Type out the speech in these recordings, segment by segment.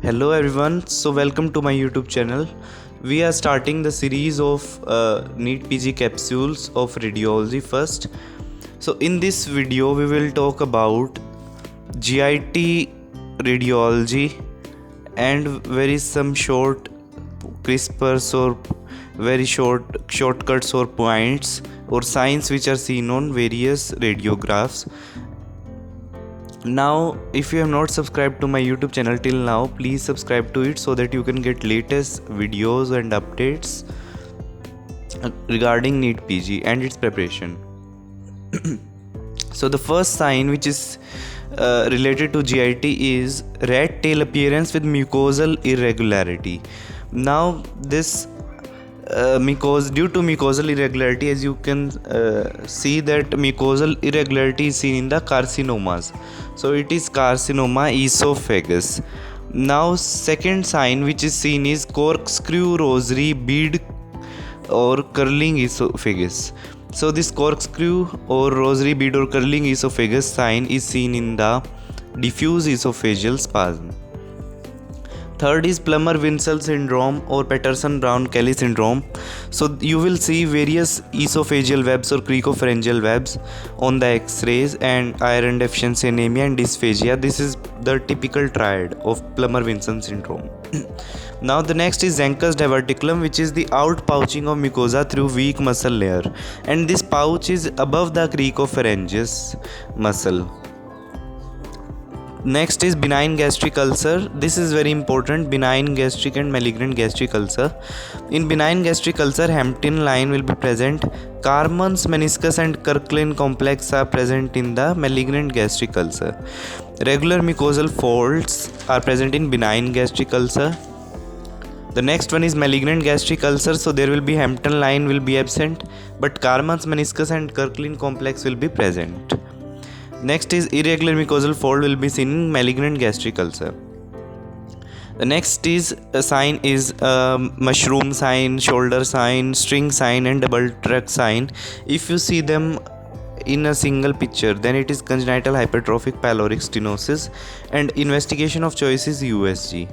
Hello everyone, so welcome to my YouTube channel. We are starting the series of NEET PG capsules of radiology first. So in this video we will talk about GIT radiology and very some short crispers or very shortcuts or points or signs which are seen on various radiographs. Now if you have not subscribed to my YouTube channel till now, please subscribe to it so that you can get latest videos and updates regarding NEET PG and its preparation. So the first sign which is related to GIT is rat tail appearance with mucosal irregularity. Now this due to mucosal irregularity, as you can see that mucosal irregularity is seen in the carcinomas. So it is carcinoma esophagus. Now second sign which is seen is corkscrew rosary bead or curling esophagus. So this corkscrew or rosary bead or curling esophagus sign is seen in the diffuse esophageal spasm. Third is Plummer-Winsell syndrome or Patterson-Brown-Kelly syndrome. So you will see various esophageal webs or cricopharyngeal webs on the X-rays, and iron deficiency anemia and dysphagia. This is the typical triad of Plummer-Winsell syndrome. Now the next is Zenker's diverticulum, which is the outpouching of mucosa through weak muscle layer, and this pouch is above the cricopharyngeus muscle. Next is benign gastric ulcer. This is very important, benign gastric and malignant gastric ulcer. In benign gastric ulcer, Hampton line will be present. Karman's meniscus and Kirkland complex are present in the malignant gastric ulcer. Regular mucosal folds are present in benign gastric ulcer. The next one is malignant gastric ulcer. So there will be Hampton line will be absent, but Karman's meniscus and Kirkland complex will be present. Next is irregular mucosal fold will be seen in malignant gastric ulcer. The next is a sign is mushroom sign, shoulder sign, string sign and double track sign. If you see them in a single picture, then it is congenital hypertrophic pyloric stenosis, and investigation of choice is USG.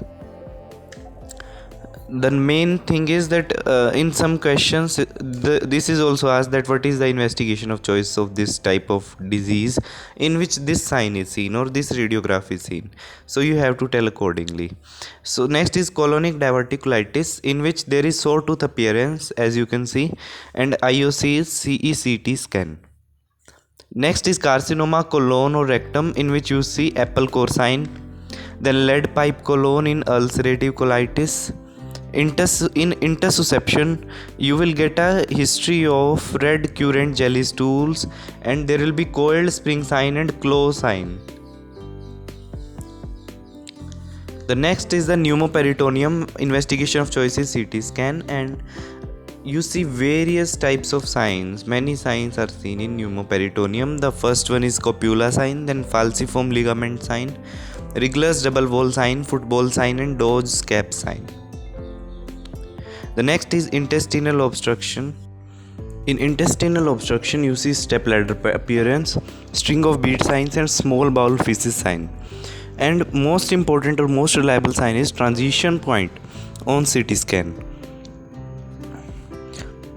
The main thing is that in some questions this is also asked that what is the investigation of choice of this type of disease in which this sign is seen or this radiograph is seen. So you have to tell accordingly. So next is colonic diverticulitis, in which there is sawtooth appearance as you can see, and IOC is CECT scan. Next is carcinoma colon or rectum, in which you see apple core sign. Then lead pipe colon in ulcerative colitis. In intussusception, you will get a history of red current jelly stools, and there will be coiled spring sign and claw sign. The next is the pneumoperitoneum, investigation of choice is CT scan, and you see various types of signs. Many signs are seen in pneumoperitoneum. The first one is copula sign, then falciform ligament sign, Wriggler's double wall sign, football sign and Dodge's cap sign. The next is intestinal obstruction. In intestinal obstruction, you see step ladder appearance, string of bead signs and small bowel feces sign. And most important or most reliable sign is transition point on CT scan,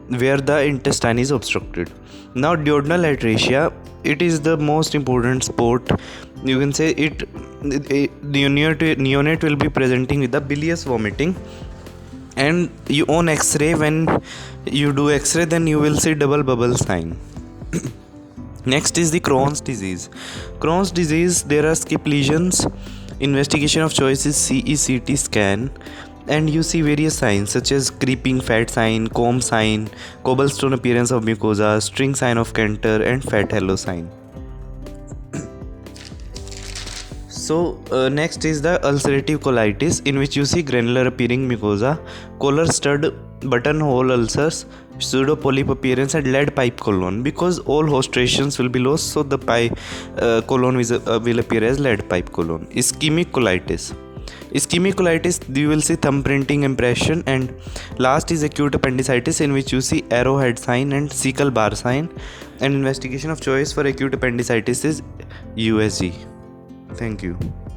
where the intestine is obstructed. Now duodenal atresia, it is the most important spot. You can say it, the neonate will be presenting with the bilious vomiting, and you on X-ray, when you do X-ray, then you will see double bubble sign. Next is the Crohn's disease. Crohn's disease, there are skip lesions. Investigation of choice is CECT scan, and you see various signs such as creeping fat sign, comb sign, cobblestone appearance of mucosa, string sign of Cantor and fat halo sign. So next is the ulcerative colitis, in which you see granular appearing mucosa, collar stud, buttonhole ulcers, pseudo polyp appearance and lead pipe colon. Because all hostrations will be lost, so the colon will appear as lead pipe colon. Ischemic colitis. Ischemic colitis, you will see thumbprinting impression, and last is acute appendicitis, in which you see arrowhead sign and cecal bar sign, and investigation of choice for acute appendicitis is USG. Thank you.